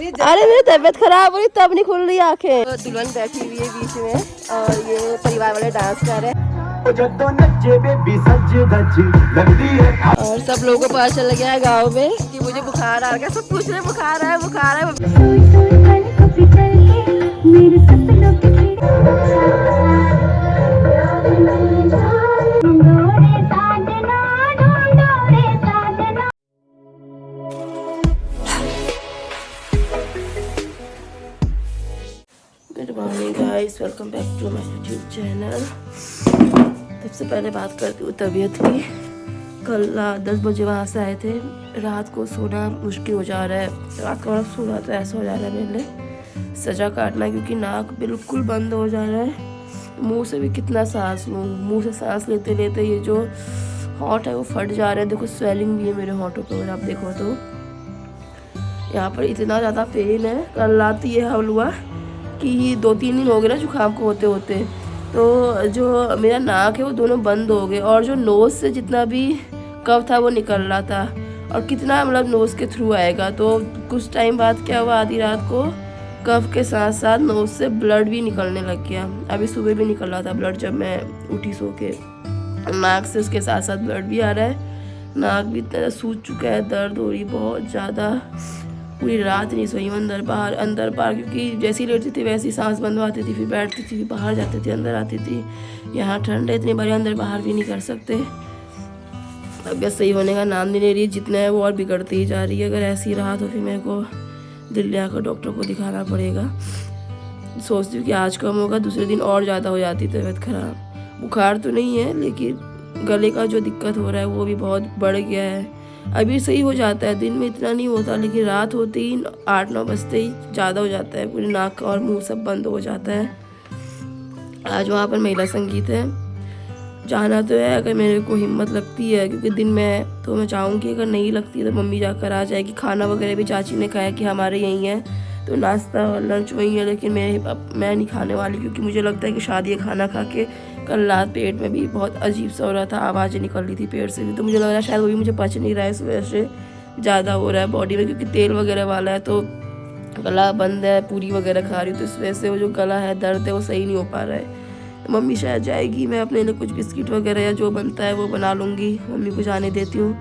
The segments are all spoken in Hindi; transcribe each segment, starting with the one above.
अरे मेरी तबीयत खराब हो रही तब नहीं खुल रही आंखें। तो दुल्हन बैठी हुई है बीच में और ये परिवार वाले डांस कर रहे हैं और सब लोगों को पता चल गया है गाँव में कि मुझे बुखार आ गया। सब पूछ रहे बुखार है बुखार है। Good morning guys, welcome back to my YouTube channel. सबसे पहले बात करती हूँ तबीयत की। कल रात 10 बजे वहाँ से आए थे। रात को सोना मुश्किल हो जा रहा है। रात को सोना तो ऐसा हो जा रहा है मेरे लिए सजा काटना, क्योंकि नाक बिल्कुल बंद हो जा रहा है। मुंह से भी कितना सांस लूँ, मुंह से सांस लेते लेते ये जो हॉट है वो फट जा रहा है। देखो स्वेलिंग भी है मेरे हॉटों पर, अगर आप देखो तो यहाँ पर इतना ज़्यादा पेन है। कल रात ये हाल हुआ कि 2-3 दिन हो गए ना जुकाम को होते होते, तो जो मेरा नाक है वो दोनों बंद हो गए और जो नोज़ से जितना भी कफ था वो निकल रहा था। और कितना मतलब नोज़ के थ्रू आएगा। तो कुछ टाइम बाद क्या हुआ, आधी रात को कफ के साथ साथ नोज़ से ब्लड भी निकलने लग गया। अभी सुबह भी निकल रहा था ब्लड जब मैं उठी सो के। नाक से उसके साथ साथ ब्लड भी आ रहा है। नाक भी इतना सूज चुका है, दर्द हो रही बहुत ज़्यादा। पूरी रात नहीं सोई, अंदर बाहर क्योंकि जैसी लेटती थी वैसी सांस बंद आती थी, फिर बैठती थी, फिर बाहर जाती थी, अंदर आती थी। यहाँ ठंड है इतनी बारी, अंदर बाहर भी नहीं कर सकते। तबीयत सही होने का नाम नहीं ले रही, जितना है वो और बिगड़ती ही जा रही है। अगर ऐसी रहा तो फिर मेरे को दिल्ली आकर डॉक्टर को दिखाना पड़ेगा। सोचती हूँ कि आज कम होगा, दूसरे दिन और ज़्यादा हो जाती तबीयत खराब। बुखार तो नहीं है लेकिन गले का जो दिक्कत हो रहा है वो भी बहुत बढ़ गया है। अभी सही हो जाता है, दिन में इतना नहीं होता, लेकिन रात होते ही 8-9 बजते ही ज़्यादा हो जाता है। पूरी नाक और मुंह सब बंद हो जाता है। आज वहाँ पर महिला संगीत है, जाना तो है अगर मेरे को हिम्मत लगती है, क्योंकि दिन में तो मैं चाहूँगी। अगर नहीं लगती है तो मम्मी जाकर आ जाएगी। खाना वगैरह भी चाची ने खाया कि हमारे यहीं है, तो नाश्ता और लंच वहीं है। लेकिन मैं नहीं खाने वाली, क्योंकि मुझे लगता है कि शादी का खाना खा के कल रात पेट में भी बहुत अजीब सा हो रहा था, आवाज़ें निकल रही थी पेट से भी। तो मुझे लग रहा है शायद वो भी मुझे पच नहीं रहा है, इस वजह से ज़्यादा हो रहा है बॉडी में, क्योंकि तेल वगैरह वाला है तो गला बंद है। पूरी वगैरह खा रही हूँ तो इस वजह से वो जो गला है दर्द है वो सही नहीं हो पा रहा है। तो मम्मी शायद जाएगी, मैं अपने लिए कुछ बिस्किट वगैरह या जो बनता है वो बना लूँगी, मम्मी को जाने देती हूँ।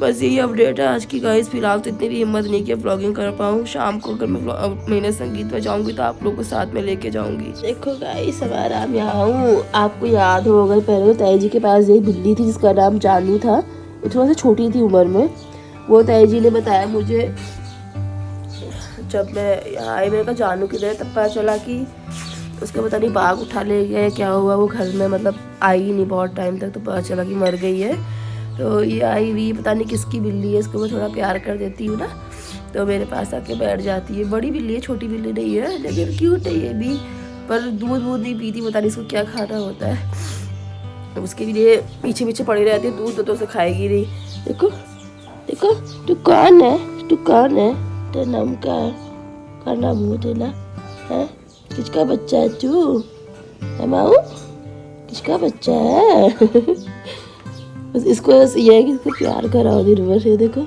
बस यही अपडेट है आज की गाइस। फिलहाल तो इतनी भी हिम्मत नहीं कि व्लॉगिंग कर पाऊँ। शाम को अगर मैंने संगीत में जाऊँगी तो आप लोगों को साथ में लेके जाऊँगी। देखो गाइस हमारा हम यहाँ हूँ। आपको याद होगा पहले तो ताई जी के पास एक बिल्ली थी जिसका नाम जानू था। वो थोड़ा सा छोटी थी उम्र में। वो ताई जी ने बताया मुझे जब मैं यहाँ आई, मैंने कहा जानू किधर है, तब पता चला कि उसका पता नहीं बाघ उठा ले गया, क्या हुआ। वो घर में मतलब आई ही नहीं बहुत टाइम तक, तो पता चला कि मर गई है। तो ये आई हुई पता नहीं किसकी बिल्ली है, इसको मैं थोड़ा प्यार कर देती हूँ ना तो मेरे पास आके बैठ जाती है। बड़ी बिल्ली है, छोटी बिल्ली नहीं है, लेकिन क्यूट है ये भी। पर दूध नहीं पीती, पता नहीं इसको क्या खाना होता है। उसके लिए पीछे पीछे पड़ी रहती है, दूध तो उसे खाएगी नहीं। देखो देखो तू कौन है, तू कौन है, तेरा नाम क्या नाम हुआ तेरा है? किसका बच्चा है तू? माऊ किसका बच्चा है? बस इसको ये है कि इसको प्यार कराओ दिन भर। ये देखो,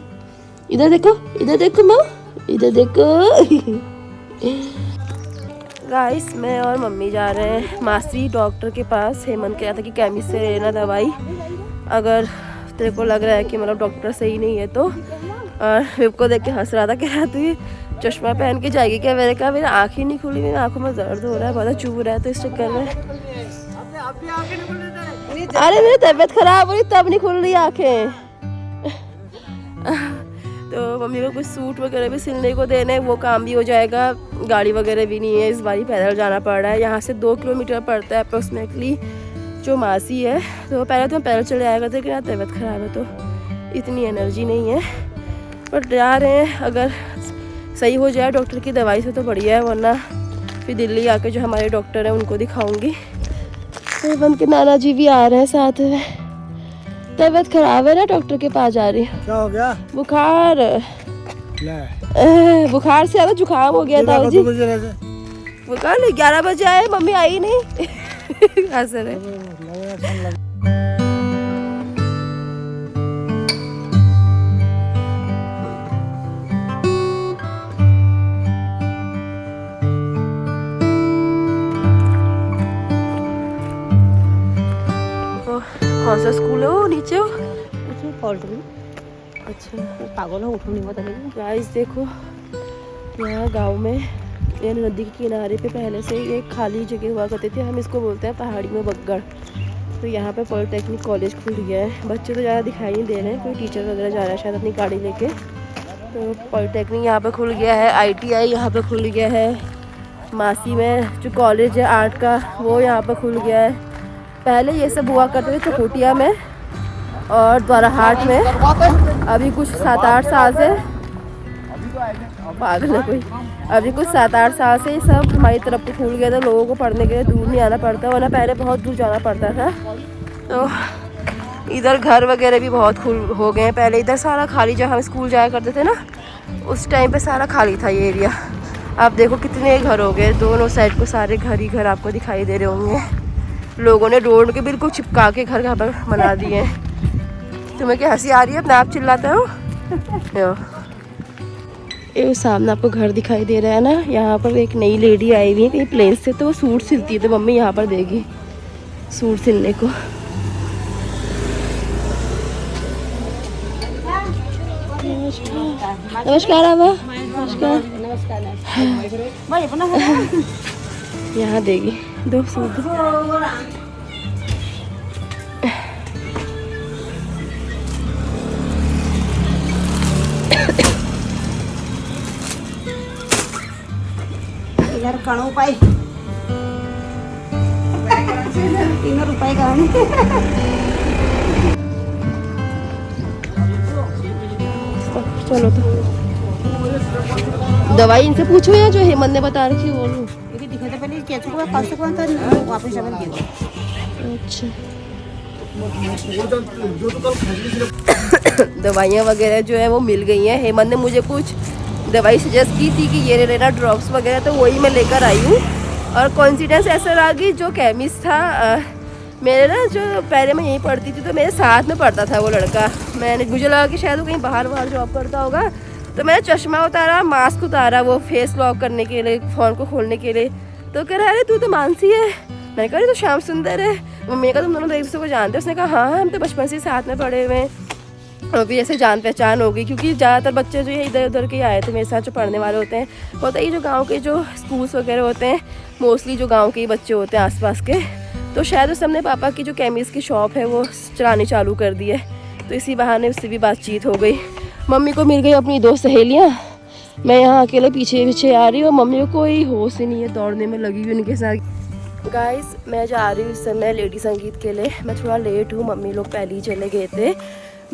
इधर देखो, इधर देखो माँ, इधर देखो। गाइस मैं और मम्मी जा रहे हैं मासी डॉक्टर के पास। हेमंत कह रहा था कि केमिस्ट से लेना दवाई, अगर तेरे को लग रहा है कि मतलब डॉक्टर सही नहीं है तो। और मेरे को देख के हंस रहा था, कह रहा तू चश्मा पहन के जाएगी क्या? मैंने कहा मेरी आँख ही नहीं खुली, मेरी आँखों में दर्द हो रहा है, बहुत चुभ रहा है, तो इस चक्कर में। अरे मेरी तबीयत खराब हो रही तब नहीं खुल रही आंखें। तो मम्मी को कुछ सूट वगैरह भी सिलने को देने, वो काम भी हो जाएगा। गाड़ी वगैरह भी नहीं है, इस बारी पैदल जाना पड़ रहा है। यहाँ से 2 किलोमीटर पड़ता है अप्रोक्सीमेटली जो मासी है। तो पहले तो मैं पैदल चले आया करते, लेकिन तबीयत ख़राब है तो इतनी एनर्जी नहीं है, पर जा रहे हैं। अगर सही हो जाए डॉक्टर की दवाई से तो बढ़िया है, वरना फिर दिल्ली आके जो हमारे डॉक्टर हैं उनको दिखाऊंगी। हेमंत के नाना जी भी आ रहे हैं साथ में। तबीयत खराब है ना, डॉक्टर के पास जा रही है। क्या हो गया? बुखार, बुखार से ज़्यादा जुकाम हो गया था जी। बुखार 11 बजे आए, मम्मी आई नहीं। हंस रहे। कौन सा स्कूल है वो नीचे हो? अच्छा पागल हो, उठो नहीं बता। गाइस देखो, यहाँ गांव में ये नदी के किनारे पे पहले से ये खाली जगह हुआ करती थी, हम इसको बोलते हैं पहाड़ी में बग्गड़। तो यहाँ पे पॉलिटेक्निक कॉलेज खुल गया है। बच्चे तो ज़्यादा दिखाई नहीं दे रहे हैं, कोई टीचर वगैरह जा रहा है शायद अपनी गाड़ी लेके। तो पॉलिटेक्निक यहाँ पे खुल गया है, ITI यहाँ पे खुल गया है, मासी में जो कॉलेज है आर्ट का वो यहाँ पे खुल गया है। पहले ये सब हुआ करते थे चकोटिया में और द्वाराहाट में। अभी कुछ 7-8 साल से, पागल है कोई, अभी कुछ 7-8 साल से सब हमारी तरफ खुल गया था। लोगों को पढ़ने के लिए दूर नहीं आना पड़ता, वरना पहले बहुत दूर जाना पड़ता था। तो इधर घर वगैरह भी बहुत खुल हो गए हैं। पहले इधर सारा खाली, जब हम स्कूल जाया करते थे ना उस टाइम पे सारा खाली था ये एरिया। आप देखो कितने घर हो गए, दोनों साइड को सारे घर ही घर आपको दिखाई दे रहे होंगे। लोगों ने रोड के बिल्कुल चिपका के घर यहाँ पर बना दिए हैं। तुम्हें क्या हंसी आ रही है? अपने आप चिल्लाते हो। ये सामने आपको घर दिखाई दे रहा है ना, यहाँ पर एक नई लेडी आई हुई है कहीं प्लेन से, तो वो सूट सिलती है। तो मम्मी यहाँ पर देगी सूट सिलने को। नमस्कार आवा। नमस्कार। यहाँ देगी 2 सूट। यार कणो पाई 3 रुपए का चलो तो दवाई इनसे पूछो या जो हेमंत ने बता रखी वो लूं। क्योंकि दिखाते पहले कैसे को कौन से कौन था वापस आवन दियो। अच्छा दवाइयाँ वगैरह जो है वो मिल गई हैं। हेमंत ने मुझे कुछ दवाई सजेस्ट की थी कि ये लेना ड्रॉप्स वगैरह, तो वही मैं लेकर आई हूँ। और कॉन्सिडेंस ऐसा रहा कि जो केमिस्ट था मेरे ना, जो पहले मैं यहीं पढ़ती थी तो मेरे साथ में पढ़ता था वो लड़का। मुझे लगा कि शायद वो कहीं बाहर जॉब करता होगा, तो मैंने चश्मा उतारा, मास्क उतारा वो फेस लॉक करने के लिए, फ़ोन को खोलने के लिए। तो कह रहा अरे तू तो मानसी है। मैं कह रही तो श्याम सुंदर है। मम्मी का तुम दोनों एक दूसरे को जानते हो? उसने कहा हाँ हम तो बचपन से साथ में पढ़े हुए हैं। और भी ऐसे जान पहचान हो गई, क्योंकि ज़्यादातर बच्चे जो है इधर उधर के आए थे मेरे साथ, जो पढ़ने वाले होते हैं। होता ही जो गांव के जो स्कूल्स वगैरह होते हैं मोस्टली जो गांव के ही बच्चे होते हैं आसपास के। तो शायद उस हमने पापा की जो केमिस्ट की शॉप है वो चलानी चालू कर दी है, तो इसी बहाने उससे भी बातचीत हो गई। मम्मी को मिल गई अपनी 2 सहेलियाँ। मैं यहाँ अकेले पीछे पीछे आ रही हूँ, मम्मी को कोई होश ही नहीं है, दौड़ने में लगी हुई उनके साथ। गाइस मैं जा रही हूँ इस समय लेडी संगीत के लिए। मैं थोड़ा लेट हूँ, मम्मी लोग पहले ही चले गए थे।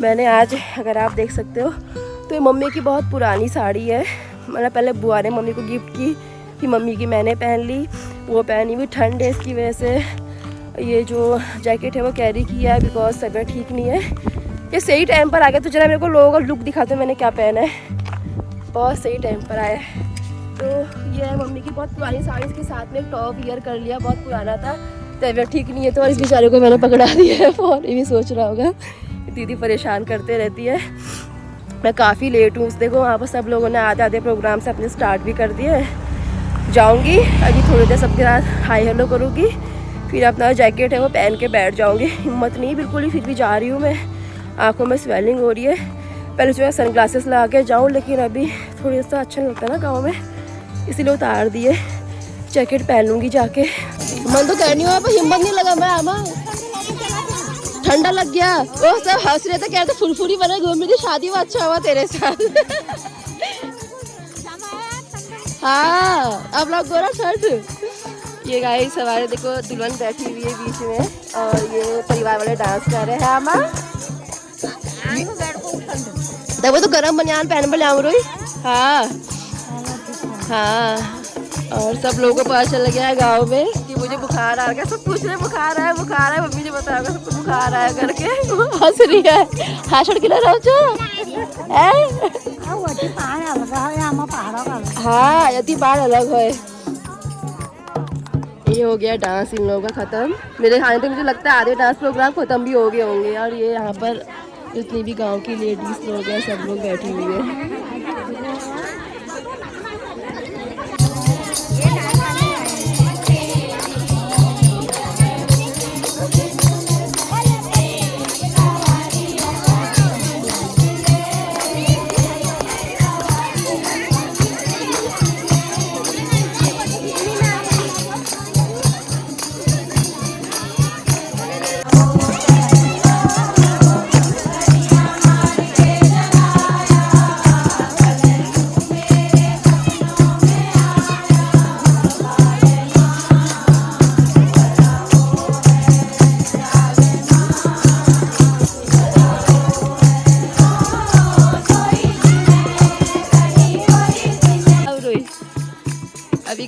मैंने आज, अगर आप देख सकते हो तो ये मम्मी की बहुत पुरानी साड़ी है। मैंने पहले बुआ ने मम्मी को गिफ्ट की, फिर मम्मी की मैंने पहन ली। वो पहनी हुई, ठंड है इसकी वजह से ये जो जैकेट है वो कैरी किया है, बिकॉज तबीयत ठीक नहीं है। ये सही टाइम पर आ गया। तो जरा मेरे को लोगों का लुक दिखाते मैंने क्या पहना है, बहुत सही टाइम पर आया है। तो ये है मम्मी की बहुत पुरानी साड़ी, इसके साथ में एक टॉप वियर कर लिया, बहुत पुराना था, तबीयत ठीक नहीं है तो। और इस बेचारे को मैंने पकड़ा दिया है फ़ोन। ये भी सोच रहा होगा दीदी परेशान करते रहती है। मैं काफ़ी लेट हूँ। देखो वहाँ पर सब लोगों ने आधे प्रोग्राम से अपने स्टार्ट भी कर दिए। जाऊँगी अभी थोड़ी देर सबके साथ हाई हेलो करूँगी, फिर अपना जैकेट है वो पहन के बैठ जाऊँगी। हिम्मत नहीं बिल्कुल ही, फिर भी जा रही हूँ मैं। आँखों में स्वेलिंग हो रही है। पहले जो है सन ग्लासेस लगा के जाऊँ, लेकिन अभी थोड़ी सा अच्छा नहीं लगता ना गाँव में, इसीलिए उतार दिए। जैकेट पहन लूँगी जाके। मन तो कहनी हुआ पर हिम्मत नहीं लगा। मैं आमा ठंडा लग गया। वो सब हंस रहे थे, कह रहे फुरफुरी बने घूमने की, शादी में अच्छा हुआ तेरे साथ। हाँ अब लोग गोरा शर्ट। ये गाइस हमारे देखो दुल्हन बैठी हुई है बीच में, और ये परिवार वाले डांस कर रहे हैं। आमा देखो तो गरम बनियान पहन पर ले रोई। हाँ हाँ। और सब लोगों को पता चल गया है गांव में कि मुझे बुखार आ गया। सब पूछ रहे बुखार है बुखार है। मम्मी ने बताया सबको बुखार आया करके। हंस रही है। हाँ छोड़ के ना रहो हाँ यदि बाढ़ अलग है। ये हो गया डांस इन लोगों का खत्म। मेरे खाने तक मुझे लगता है आधे डांस प्रोग्राम खत्म भी हो गए होंगे। और ये यहाँ पर जितनी भी गांव की लेडीज लोग हैं सब लोग बैठी हुई है।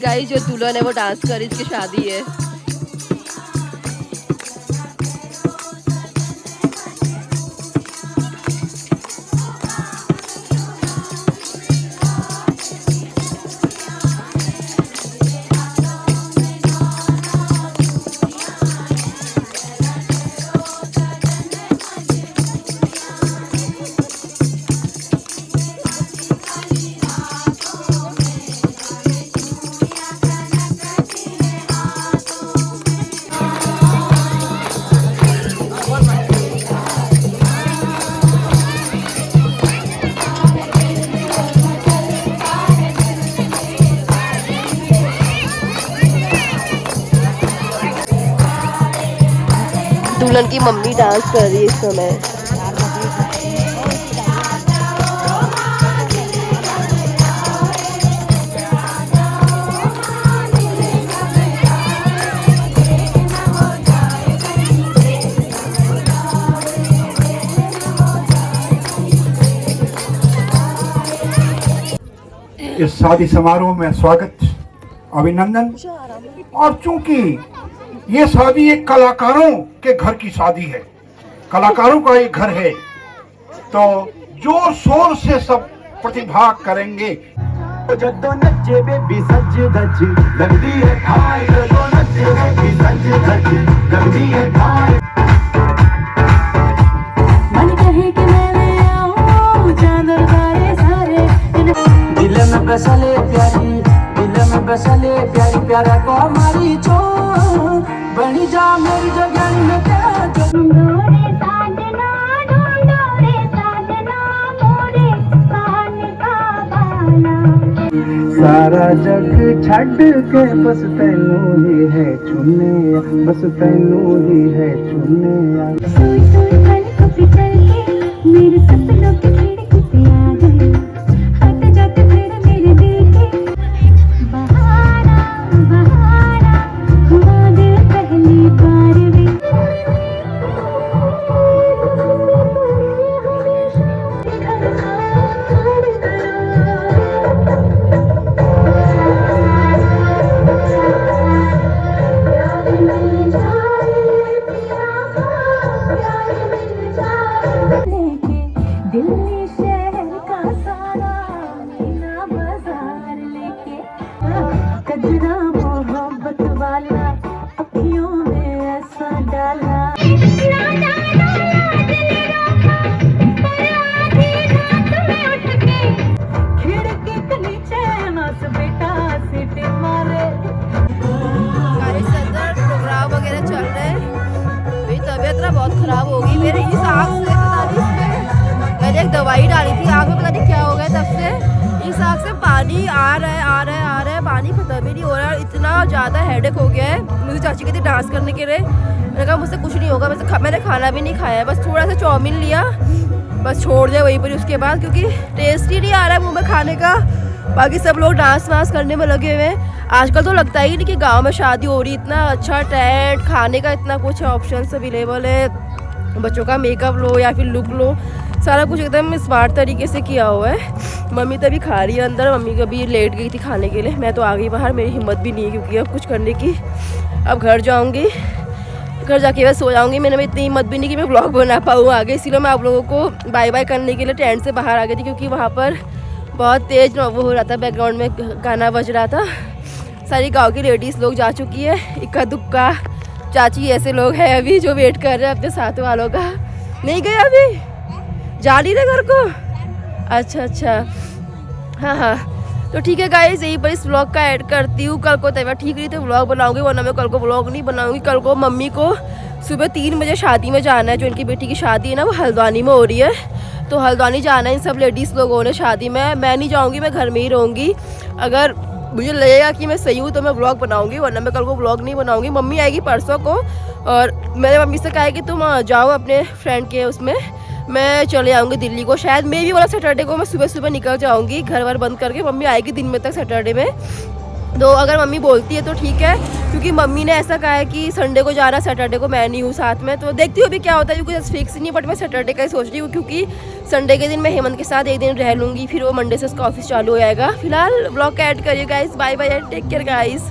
गाइस जो दुल्हन है वो डांस कर रही, इसकी शादी है। दुल्हन की मम्मी डांस कर रही है इस समय। इस शादी समारोह में स्वागत, अभिनंदन। और चूंकि ये शादी एक कलाकारों के घर की शादी है, कलाकारों का एक घर है, तो जोर शोर से सब प्रतिभाग करेंगे। जदों नचे बेबी सज धज लगदी है खाए, जदों नचे बेबी सज धज लगदी है खाए। मन कहे कि मैं आऊं चादर तारे सारे दिल में बसले प्यारी, दिल में बसले प्यारी, प्यारा को हमारी छो बनी जा मेरी जगह में तेरा जो। ढूंढोरे साजना मोरे कान का बाला। सारा जग छड़ के बस तैनू ही है चुने, बस तैनू ही है चुने। सुई सुई पलकों पे चल के मेरे सपनों की खिड़की पे आ गए, आते जाते फिर मेरे दिल के बहारा बहारा हुआ दिल पहली बार भी। दिल्ली शहर का सारा मीना बाजार लेके कजरा मोहब्बत वाला अखियों में ऐसा डाला। खिड़की के नीचे नस बेटा सीटी मारे। प्रोग्राम वगैरह चल रहे हैं। मेरी तबीयत ना बहुत खराब हो गई, मेरे इस आँख से पता नहीं, इसमें मैंने एक दवाई डाली थी आँख में, पता नहीं क्या हो गया तब से इस आँख से पानी आ रहा है, पानी खत्म ही नहीं हो रहा है। इतना ज़्यादा हेडेक हो गया है। मुझे चाची कहती डांस करने के लिए, मैंने कहा मुझसे कुछ नहीं होगा। मैंने खाना भी नहीं खाया है, बस थोड़ा सा चाउमीन लिया, बस छोड़ दिया वहीं पर उसके बाद, क्योंकि टेस्ट ही नहीं आ रहा है मुँह में खाने का। बाकी सब लोग डांस वांस करने में लगे हुए हैं। आजकल तो लगता ही नहीं कि गांव में शादी हो रही, इतना अच्छा टेंट, खाने का इतना कुछ ऑप्शंस अवेलेबल है, बच्चों का मेकअप लो या फिर लुक लो, सारा कुछ एकदम स्मार्ट तरीके से किया हुआ है। मम्मी तभी खा रही है अंदर, मम्मी कभी लेट गई थी खाने के लिए, मैं तो आ गई बाहर, मेरी हिम्मत भी नहीं है क्योंकि अब कुछ करने की। अब घर जाऊँगी, घर जाके बस सो जाऊँगी। मैंने इतनी हिम्मत भी नहीं कि मैं व्लॉग बना पाऊँ आगे, इसीलिए मैं आप लोगों को बाय बाय करने के लिए टेंट से बाहर आ गई थी, क्योंकि वहाँ पर बहुत तेज़ वो हो रहा था, बैकग्राउंड में गाना बज रहा था। सारी गांव की लेडीज़ लोग जा चुकी है, इक्का दुक्का चाची ऐसे लोग हैं अभी जो वेट कर रहे हैं अपने साथ वालों का। नहीं गए अभी, जा नहीं रहे घर को। अच्छा, हाँ, तो ठीक है गाइस, यहीं पर इस व्लॉग का ऐड करती हूँ। कल को तबीयत ठीक रही तो व्लॉग बनाऊंगी, वरना मैं कल को व्लॉग नहीं बनाऊंगी। कल को मम्मी को सुबह 3 बजे शादी में जाना है, जो इनकी बेटी की शादी है ना, वो हल्द्वानी में हो रही है, तो हल्द्वानी जाना है इन सब लेडीज़ लोगों ने शादी में। मैं नहीं जाऊँगी, मैं घर में ही रहूँगी। अगर मुझे लगेगा कि मैं सही हूँ तो मैं व्लॉग बनाऊँगी, वरना मैं कल को व्लॉग नहीं बनाऊँगी। मम्मी आएगी परसों को, और मैंने मम्मी से कहा है कि तुम जाओ अपने फ्रेंड के उसमें, मैं चले आऊँगी दिल्ली को। शायद मे भी वाला सैटरडे को मैं सुबह सुबह निकल जाऊँगी, घर वर बंद करके। मम्मी आएगी दिन में तक सैटरडे में, तो अगर मम्मी बोलती है तो ठीक है, क्योंकि मम्मी ने ऐसा कहा है कि संडे को जा रहा, सैटरडे को मैं नहीं हूँ साथ में। तो देखती हूँ अभी क्या होता है, क्योंकि फिक्स नहीं, बट मैं सैटरडे का ही सोच रही हूँ, क्योंकि संडे के दिन मैं हेमंत के साथ एक दिन रह लूँगी, फिर वो मंडे से उसका ऑफिस चालू हो जाएगा। फिलहाल व्लॉग का ऐड करिए guys, bye bye and take care guys.